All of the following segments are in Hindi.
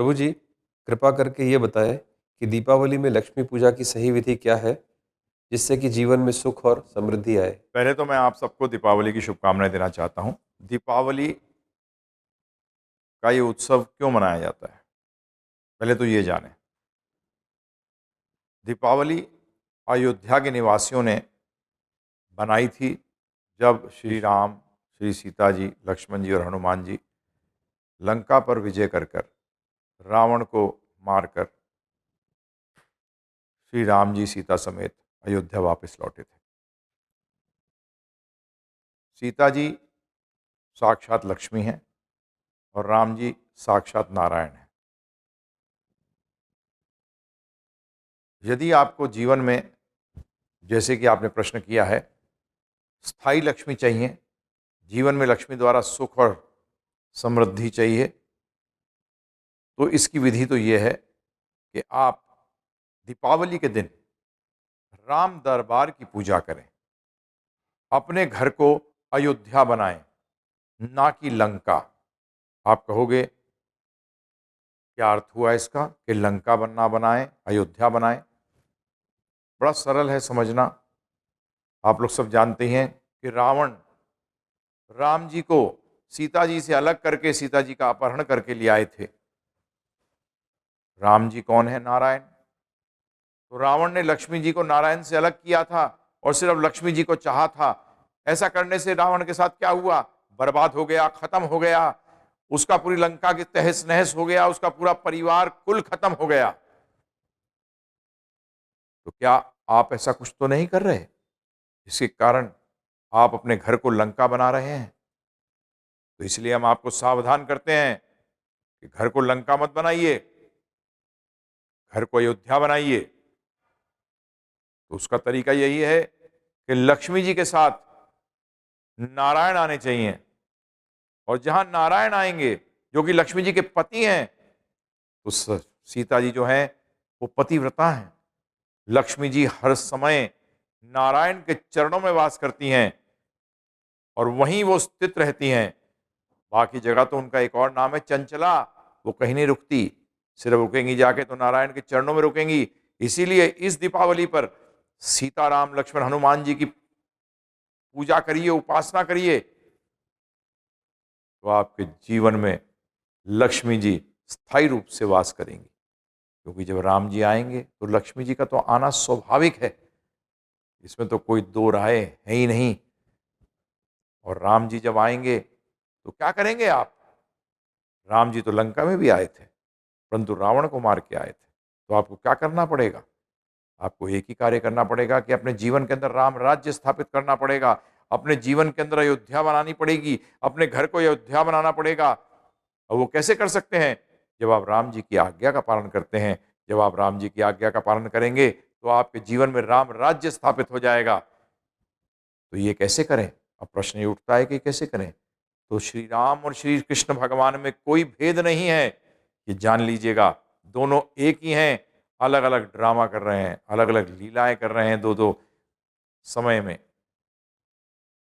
प्रभु जी, कृपा करके ये बताएं कि दीपावली में लक्ष्मी पूजा की सही विधि क्या है, जिससे कि जीवन में सुख और समृद्धि आए। पहले तो मैं आप सबको दीपावली की शुभकामनाएं देना चाहता हूं। दीपावली का ये उत्सव क्यों मनाया जाता है, पहले तो ये जानें। दीपावली अयोध्या के निवासियों ने बनाई थी जब श्री राम, श्री सीता जी, लक्ष्मण जी और हनुमान जी लंका पर विजय कर कर रावण को मारकर श्री राम जी सीता समेत अयोध्या वापस लौटे थे। सीता जी साक्षात लक्ष्मी हैं और राम जी साक्षात नारायण हैं। यदि आपको जीवन में, जैसे कि आपने प्रश्न किया है, स्थायी लक्ष्मी चाहिए, जीवन में लक्ष्मी द्वारा सुख और समृद्धि चाहिए, तो इसकी विधि तो ये है कि आप दीपावली के दिन राम दरबार की पूजा करें। अपने घर को अयोध्या बनाएं, ना कि लंका। आप कहोगे क्या अर्थ हुआ इसका कि लंका बनना बनाएं, अयोध्या बनाएं? बड़ा सरल है समझना। आप लोग सब जानते हैं कि रावण राम जी को सीता जी से अलग करके सीता जी का अपहरण करके ले आए थे। राम जी कौन है? नारायण। तो रावण ने लक्ष्मी जी को नारायण से अलग किया था और सिर्फ लक्ष्मी जी को चाहा था। ऐसा करने से रावण के साथ क्या हुआ? बर्बाद हो गया, खत्म हो गया। उसका पूरी लंका की तहस नहस हो गया, उसका पूरा परिवार कुल खत्म हो गया। तो क्या आप ऐसा कुछ तो नहीं कर रहे जिसके कारण आप अपने घर को लंका बना रहे हैं? तो इसलिए हम आपको सावधान करते हैं कि घर को लंका मत बनाइए, घर को अयोध्या बनाइए। तो उसका तरीका यही है कि लक्ष्मी जी के साथ नारायण आने चाहिए, और जहां नारायण आएंगे जो कि लक्ष्मी जी के पति हैं, तो सीता जी जो हैं वो पतिव्रता हैं। लक्ष्मी जी हर समय नारायण के चरणों में वास करती हैं और वहीं वो स्थित रहती हैं। बाकी जगह तो उनका एक और नाम है चंचला, वो कहीं नहीं रुकती। सिर्फ रुकेंगी जाके तो नारायण के चरणों में रुकेंगी। इसीलिए इस दीपावली पर सीताराम लक्ष्मण हनुमान जी की पूजा करिए, उपासना करिए, तो आपके जीवन में लक्ष्मी जी स्थायी रूप से वास करेंगी। क्योंकि जब राम जी आएंगे तो लक्ष्मी जी का तो आना स्वाभाविक है, इसमें तो कोई दो राय है ही नहीं। और राम जी जब आएंगे तो क्या करेंगे आप? राम जी तो लंका में भी आए थे, परंतु रावण को मार के आए थे। तो आपको क्या करना पड़ेगा? आपको एक ही कार्य करना पड़ेगा कि अपने जीवन के अंदर राम राज्य स्थापित करना पड़ेगा। अपने जीवन के अंदर अयोध्या बनानी पड़ेगी, अपने घर को अयोध्या बनाना पड़ेगा। और वो कैसे कर सकते हैं? जब आप राम जी की आज्ञा का पालन करते हैं। जब आप राम जी की आज्ञा का पालन करेंगे तो आपके जीवन में राम राज्य स्थापित हो जाएगा। तो ये कैसे करें? अब प्रश्न ये उठता है कि कैसे करें? तो श्री राम और श्री कृष्ण भगवान में कोई भेद नहीं है, ये जान लीजिएगा। दोनों एक ही हैं, अलग अलग ड्रामा कर रहे हैं, अलग अलग लीलाएं कर रहे हैं दो दो समय में।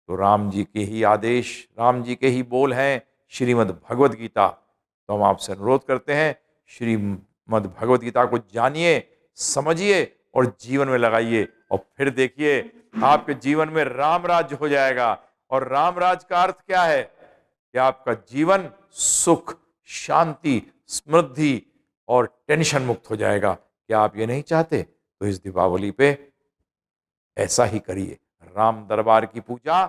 तो राम जी के ही आदेश, राम जी के ही बोल हैं श्रीमद् भगवद गीता। तो हम आपसे अनुरोध करते हैं, श्रीमद् भगवद गीता को जानिए, समझिए और जीवन में लगाइए, और फिर देखिए आपके जीवन में राम राज्य हो जाएगा। और राम राज का अर्थ क्या है? कि आपका जीवन सुख, शांति, समृद्धि और टेंशन मुक्त हो जाएगा। क्या आप ये नहीं चाहते? तो इस दीपावली पे ऐसा ही करिए। राम दरबार की पूजा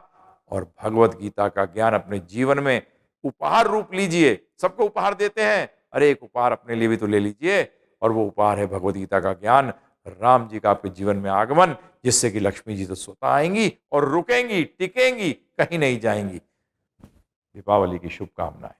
और भगवत गीता का ज्ञान अपने जीवन में उपहार रूप लीजिए। सबको उपहार देते हैं, अरे एक उपहार अपने लिए भी तो ले लीजिए, और वो उपहार है भगवत गीता का ज्ञान, राम जी का आपके जीवन में आगमन, जिससे कि लक्ष्मी जी तो स्वतः आएंगी और रुकेंगी, टिकेंगी, कहीं नहीं जाएंगी। दीपावली की शुभकामनाएं।